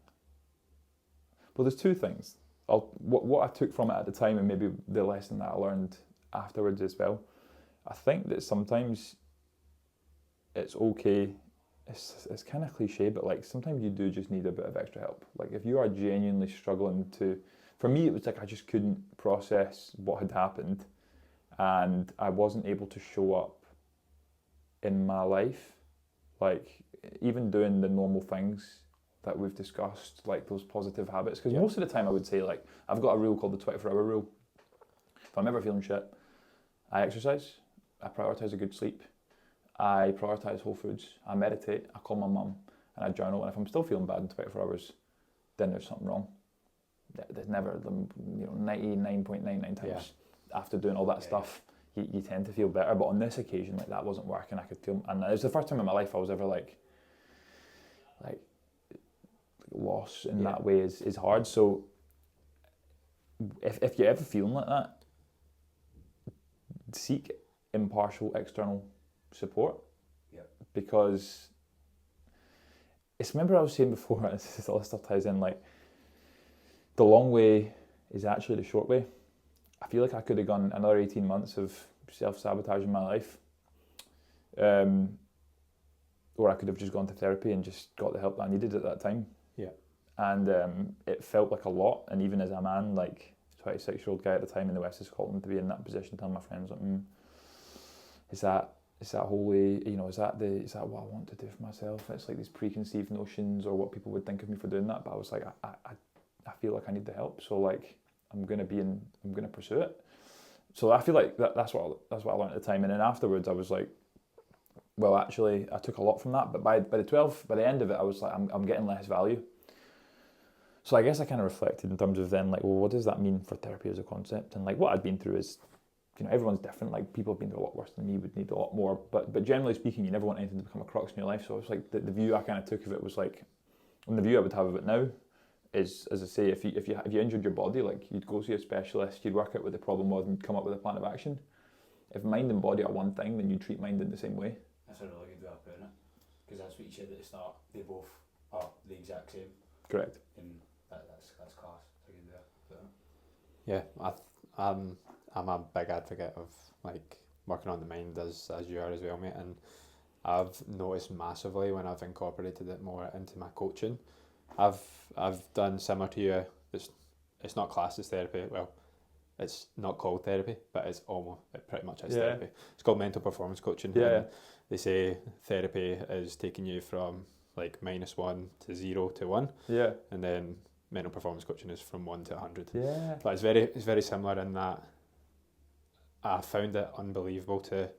well, there's two things. What I took from it at the time, and maybe the lesson that I learned afterwards as well. I think that sometimes it's okay. It's kind of cliche, but like sometimes you do just need a bit of extra help. Like if you are genuinely struggling to, for me it was like I just couldn't process what had happened, and I wasn't able to show up in my life, like even doing the normal things that we've discussed, like those positive habits, because most of the time I would say like I've got a rule called the 24-hour rule. If I'm ever feeling shit, I exercise, I prioritise a good sleep, I prioritise whole foods. I meditate. I call my mum, and I journal. And if I'm still feeling bad in 24 hours, then there's something wrong. There's never, 99.99 times after doing all that stuff, you tend to feel better. But on this occasion, like, that wasn't working. I could feel, and it was the first time in my life I was ever like loss in that way is hard. So if you're ever feeling like that, seek impartial external support. Because it's, remember I was saying before, all this stuff ties in, like, the long way is actually the short way. I feel like I could have gone another 18 months of self-sabotage in my life, or I could have just gone to therapy and just got the help that I needed at that time. And it felt like a lot, and even as a man, like 26-year-old guy at the time in the west of Scotland, to be in that position, telling my friends, like, is that wholly, is that what I want to do for myself? It's like these preconceived notions, or what people would think of me for doing that. But I was like, I feel like I need the help, so like I'm gonna pursue it. So I feel like that's what I learned at the time. And then afterwards, I was like, well, actually, I took a lot from that. But by the end of it, I was like, I'm getting less value. So I guess I kind of reflected in terms of then, like, well, what does that mean for therapy as a concept? And like what I'd been through is, everyone's different. Like, people have been through a lot worse than me, would need a lot more. But generally speaking, you never want anything to become a crux in your life. So it's like the view I kind of took of it was like, and the view I would have of it now is, as I say, if you injured your body, like, you'd go see a specialist, you'd work out what the problem was, and come up with a plan of action. If mind and body are one thing, then you treat mind in the same way. That's a really good way of putting it, because that's what you said at the start. They both are the exact same. Correct. And that's class. That's a good way of putting it. Yeah, I'm a big advocate of, like, working on the mind as you are as well, mate. And I've noticed massively when I've incorporated it more into my coaching. I've done similar to you. It's not classed as therapy. Well, it's not called therapy, but it pretty much is therapy. It's called mental performance coaching. Yeah. They say therapy is taking you from like -1 to 0 to 1. Yeah. And then mental performance coaching is from 1 to 100. Yeah. But it's very similar in that I found it unbelievable to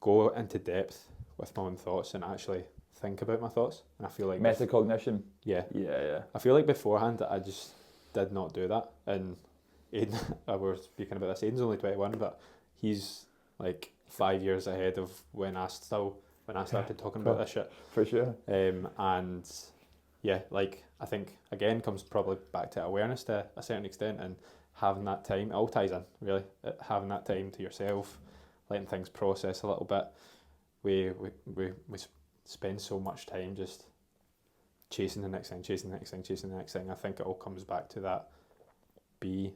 go into depth with my own thoughts and actually think about my thoughts. And I feel like metacognition. Yeah. I feel like beforehand I just did not do that. And Aiden, we were speaking about this, Aiden's only 21, but he's like 5 years ahead of when I started talking about this shit. For sure. And yeah, like, I think again comes probably back to awareness to a certain extent, and having that time, it all ties in really, having that time to yourself, letting things process a little bit. We spend so much time just chasing the next thing. I think it all comes back to that. Be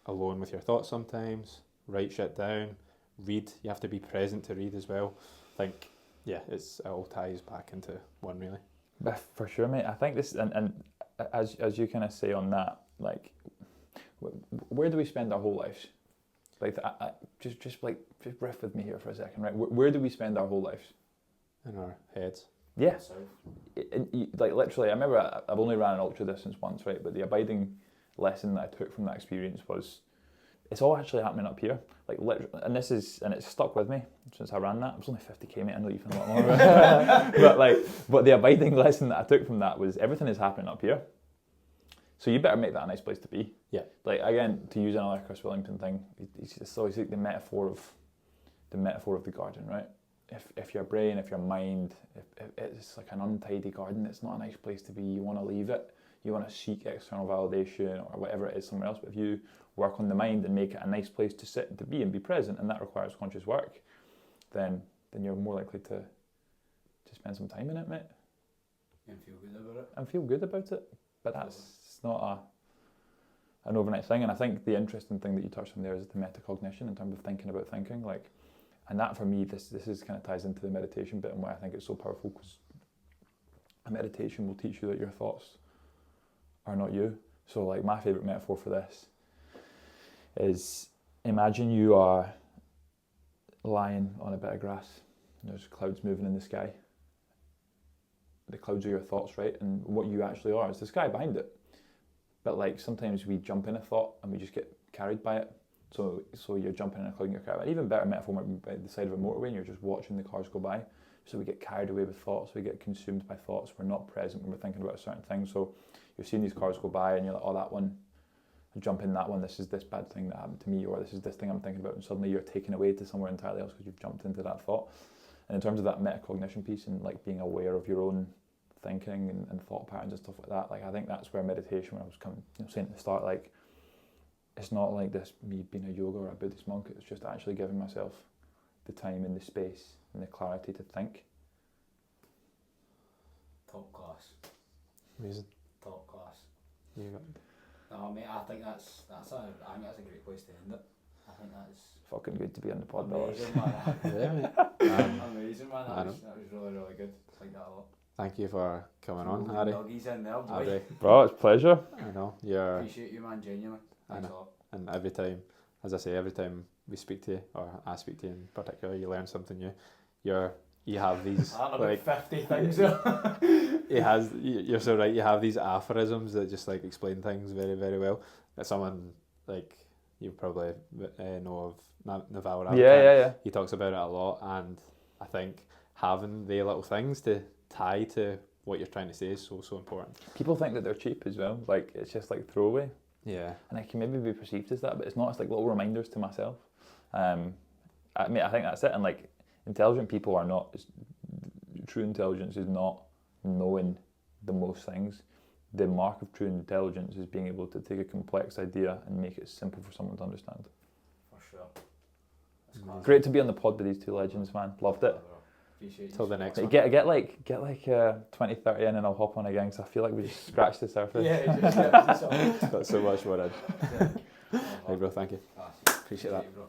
alone with your thoughts sometimes, write shit down, read. You have to be present to read as well. I think, yeah, it all ties back into one really. But for sure, mate. I think this, and as you kind of say on that, like, where do we spend our whole lives? Like, just riff with me here for a second, right? Where do we spend our whole lives? In our heads. Yeah. Like, literally, I remember I've only ran an ultra distance once, right? But the abiding lesson that I took from that experience was, it's all actually happening up here. Like, literally, and it's stuck with me since I ran that. It was only 50k, mate. I know you feel a lot more. but the abiding lesson that I took from that was, everything is happening up here. So you better make that a nice place to be. Yeah. Like, again, to use another Chris Willington thing, it's always like the metaphor of the garden, right? If your brain, if your mind, if it's like an untidy garden, it's not a nice place to be. You want to leave it. You want to seek external validation or whatever it is somewhere else. But if you work on the mind and make it a nice place to sit and to be and be present, and that requires conscious work, then you're more likely to spend some time in it, mate. And feel good about it. And feel good about it. But that's not an overnight thing. And I think the interesting thing that you touched on there is the metacognition in terms of thinking about thinking. Like, and that for me, this is kind of ties into the meditation bit and why I think it's so powerful, because a meditation will teach you that your thoughts are not you. So like, my favourite metaphor for this is, imagine you are lying on a bit of grass and there's clouds moving in the sky. The clouds are your thoughts, right? And what you actually are is the sky behind it. But like, sometimes we jump in a thought and we just get carried by it. So you're jumping in a cloud in your car. An even better metaphor might be by the side of a motorway and you're just watching the cars go by. So we get carried away with thoughts, we get consumed by thoughts, we're not present when we're thinking about a certain thing. So you're seeing these cars go by and you're like, oh, that one, I jump in that one, this is this bad thing that happened to me, or this is this thing I'm thinking about, and suddenly you're taken away to somewhere entirely else because you've jumped into that thought. And in terms of that metacognition piece and like being aware of your own thinking and thought patterns and stuff like that, like I think that's where meditation, when I was saying at the start, like it's not like this me being a yoga or a Buddhist monk, it's just actually giving myself the time and the space and the clarity to think. Top class. Amazing. Top class. You got No, mate, I think that's a great place to end it. I think that's Fucking good to be on the pod, brothers. amazing, man. yeah, mate. Amazing, man. That was really, really good. I like that a lot. Thank you for coming on, Throwing Harry. doggies in there, boy. Harry, Bro, it's a pleasure. I know you're, Appreciate you, man. Genuinely. Thanks a lot. and every time, as I say, every time we speak to you, or I speak to you in particular, you learn something new. You have these I don't know, like about 50 things there. you're so right. You have these aphorisms that just like explain things very, very well. That someone like you probably know of Naval Ravikant. Yeah. He talks about it a lot, and I think having the little things to tie to what you're trying to say is so important. People think that they're cheap as well. Like it's just like throwaway, Yeah. and it can maybe be perceived as that, but it's not. It's like little reminders to myself. I mean, I think that's it. And like intelligent people are not. True intelligence is not knowing the most things. The mark of true intelligence is being able to take a complex idea and make it simple for someone to understand. For sure. That's class. Great to be on the pod with these two legends, man. Loved it. Appreciate you. Till the next one. Get like 20, 30 in and I'll hop on again because I feel like we just scratched the surface. Yeah, you just get Got so much more in. Yeah. Hey bro, thank you. Class. Appreciate that. You, bro.